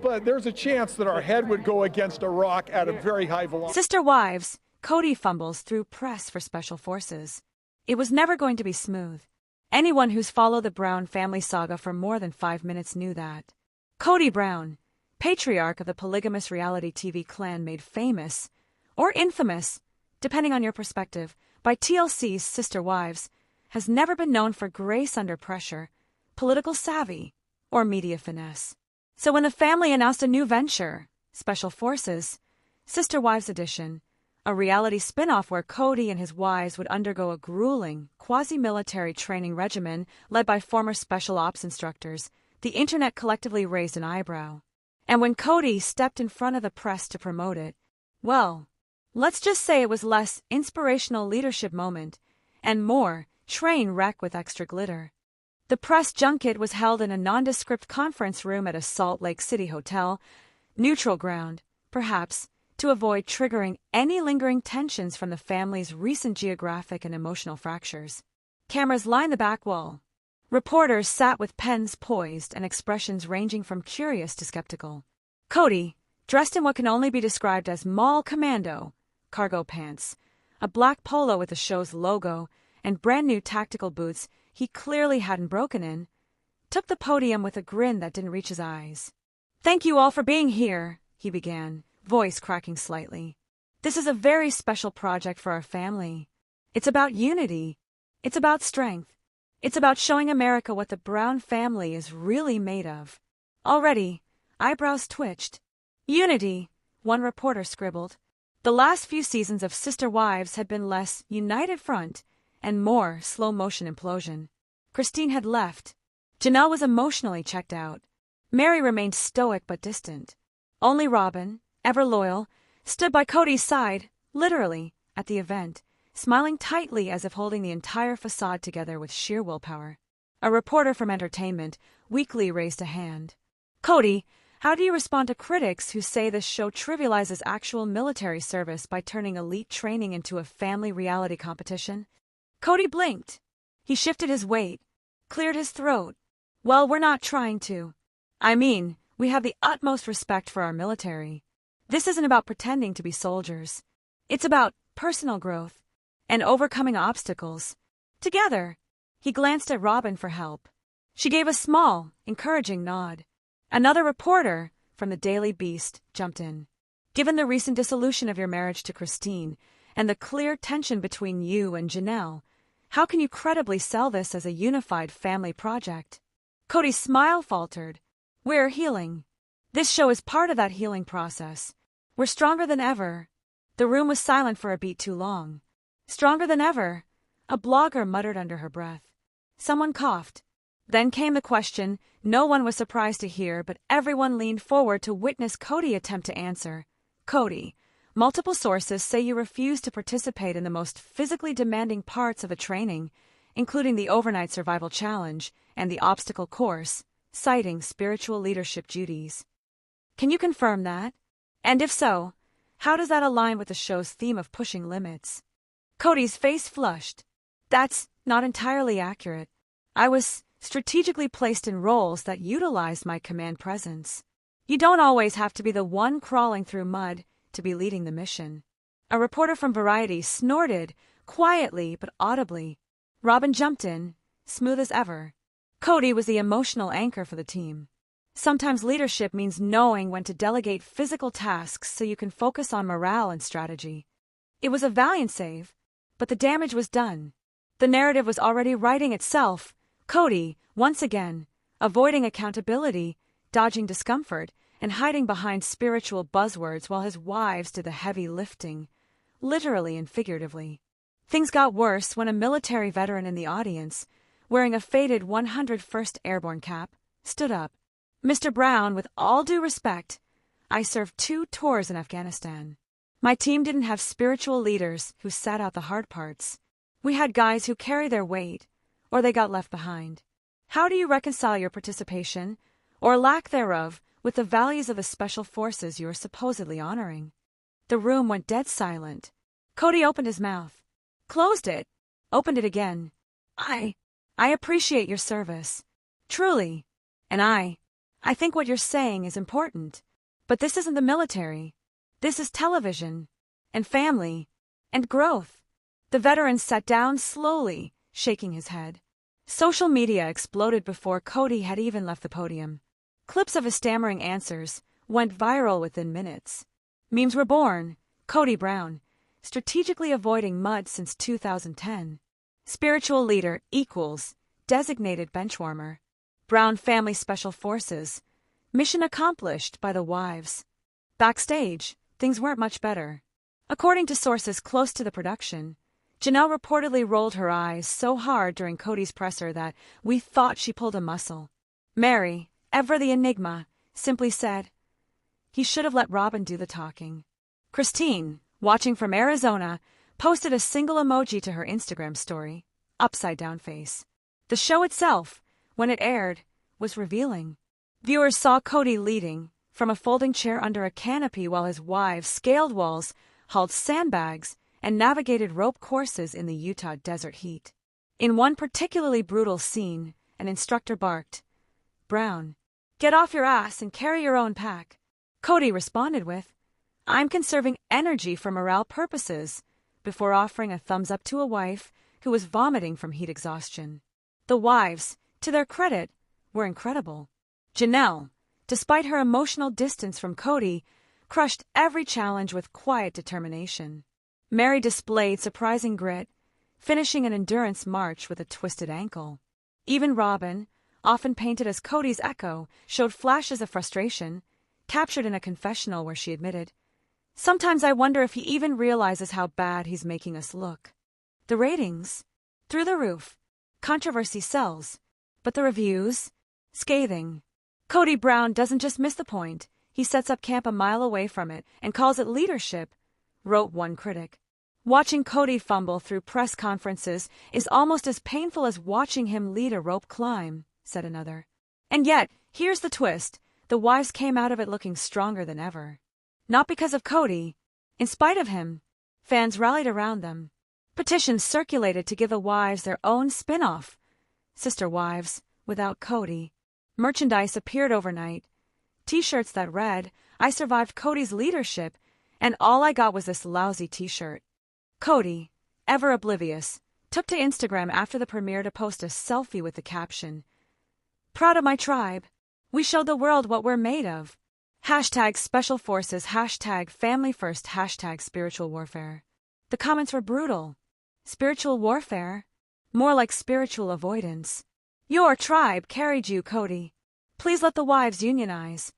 but there's a chance that our head would go against a rock at a very high velocity. Sister Wives, Kody fumbles through press for Special Forces. It was never going to be smooth. Anyone who's followed the Brown family saga for more than 5 minutes knew that. Kody Brown, patriarch of the polygamous reality TV clan made famous, or infamous, depending on your perspective, by TLC's Sister Wives, has never been known for grace under pressure, political savvy, or media finesse. So when the family announced a new venture, Special Forces, Sister Wives Edition, a reality spin-off where Kody and his wives would undergo a grueling, quasi-military training regimen led by former special ops instructors, the internet collectively raised an eyebrow. And when Kody stepped in front of the press to promote it, well, let's just say it was less inspirational leadership moment and more train wreck with extra glitter. The press junket was held in a nondescript conference room at a Salt Lake City hotel, neutral ground, perhaps, to avoid triggering any lingering tensions from the family's recent geographic and emotional fractures. Cameras lined the back wall. Reporters sat with pens poised and expressions ranging from curious to skeptical. Kody, dressed in what can only be described as mall commando, cargo pants, a black polo with the show's logo, and brand-new tactical boots he clearly hadn't broken in, took the podium with a grin that didn't reach his eyes. "Thank you all for being here," he began, voice cracking slightly. "This is a very special project for our family. It's about unity. It's about strength. It's about showing America what the Brown family is really made of." Already, eyebrows twitched. "Unity," one reporter scribbled. The last few seasons of Sister Wives had been less united front and more slow-motion implosion. Christine had left. Janelle was emotionally checked out. Mary remained stoic but distant. Only Robin, ever loyal, stood by Kody's side, literally, at the event, smiling tightly as if holding the entire facade together with sheer willpower. A reporter from Entertainment weakly raised a hand. "Kody, how do you respond to critics who say this show trivializes actual military service by turning elite training into a family reality competition?" Kody blinked. He shifted his weight, cleared his throat. "Well, we're not trying to. I mean, we have the utmost respect for our military. This isn't about pretending to be soldiers. It's about personal growth and overcoming obstacles. Together." He glanced at Robin for help. She gave a small, encouraging nod. Another reporter, from the Daily Beast, jumped in. "Given the recent dissolution of your marriage to Christine and the clear tension between you and Janelle, how can you credibly sell this as a unified family project?" Kody's smile faltered. "We're healing. This show is part of that healing process. We're stronger than ever." The room was silent for a beat too long. "Stronger than ever," a blogger muttered under her breath. Someone coughed. Then came the question no one was surprised to hear, but everyone leaned forward to witness Kody attempt to answer. "Kody, multiple sources say you refuse to participate in the most physically demanding parts of the training, including the overnight survival challenge and the obstacle course, citing spiritual leadership duties. Can you confirm that? And if so, how does that align with the show's theme of pushing limits?" Kody's face flushed. "That's not entirely accurate. I was strategically placed in roles that utilized my command presence. You don't always have to be the one crawling through mud to be leading the mission." A reporter from Variety snorted, quietly but audibly. Robin jumped in, smooth as ever. Kody was the emotional anchor for the team. Sometimes leadership means knowing when to delegate physical tasks so you can focus on morale and strategy. It was a valiant save, but the damage was done. The narrative was already writing itself. Kody, once again, avoiding accountability, dodging discomfort, and hiding behind spiritual buzzwords while his wives did the heavy lifting, literally and figuratively. Things got worse when a military veteran in the audience, wearing a faded 101st Airborne cap, stood up. "Mr. Brown, with all due respect, I served 2 tours in Afghanistan. My team didn't have spiritual leaders who sat out the hard parts. We had guys who carry their weight, or they got left behind. How do you reconcile your participation, or lack thereof, with the values of the special forces you are supposedly honoring?" The room went dead silent. Kody opened his mouth, closed it, opened it again. I appreciate your service. Truly. And I I think what you're saying is important. But this isn't the military. This is television. And family. And growth. The veteran sat down slowly, shaking his head. Social media exploded before Kody had even left the podium. Clips of his stammering answers went viral within minutes. Memes were born. Kody Brown, strategically avoiding mud since 2010. Spiritual leader equals designated benchwarmer. Brown family special forces. Mission accomplished by the wives. Backstage, things weren't much better. According to sources close to the production, Janelle reportedly rolled her eyes so hard during Kody's presser that we thought she pulled a muscle. Mary, ever the enigma, simply said, "He should have let Robin do the talking." Christine, watching from Arizona, posted a single emoji to her Instagram story, upside-down face. The show itself, when it aired, was revealing. Viewers saw Kody leading from a folding chair under a canopy while his wives scaled walls, hauled sandbags, and navigated rope courses in the Utah desert heat. In one particularly brutal scene, an instructor barked, "Brown, get off your ass and carry your own pack." Kody responded with, "I'm conserving energy for morale purposes," before offering a thumbs up to a wife who was vomiting from heat exhaustion. The wives, to their credit, were incredible. Janelle, despite her emotional distance from Kody, crushed every challenge with quiet determination. Mary displayed surprising grit, finishing an endurance march with a twisted ankle. Even Robin, often painted as Kody's echo, showed flashes of frustration, captured in a confessional where she admitted, "Sometimes I wonder if he even realizes how bad he's making us look." The ratings? Through the roof. Controversy sells. But the reviews? Scathing. Kody Brown doesn't just miss the point, he sets up camp a mile away from it and calls it leadership, wrote one critic. Watching Kody fumble through press conferences is almost as painful as watching him lead a rope climb, said another. And yet, here's the twist, the wives came out of it looking stronger than ever. Not because of Kody. In spite of him, fans rallied around them. Petitions circulated to give the wives their own spin-off. Sister Wives, without Kody. Merchandise appeared overnight. T-shirts that read, "I survived Kody's leadership, and all I got was this lousy t-shirt." Kody, ever oblivious, took to Instagram after the premiere to post a selfie with the caption, "Proud of my tribe. We showed the world what we're made of." Hashtag Special Forces, hashtag Family First, hashtag Spiritual Warfare. The comments were brutal. Spiritual warfare? More like spiritual avoidance. Your tribe carried you, Kody. Please let the wives unionize.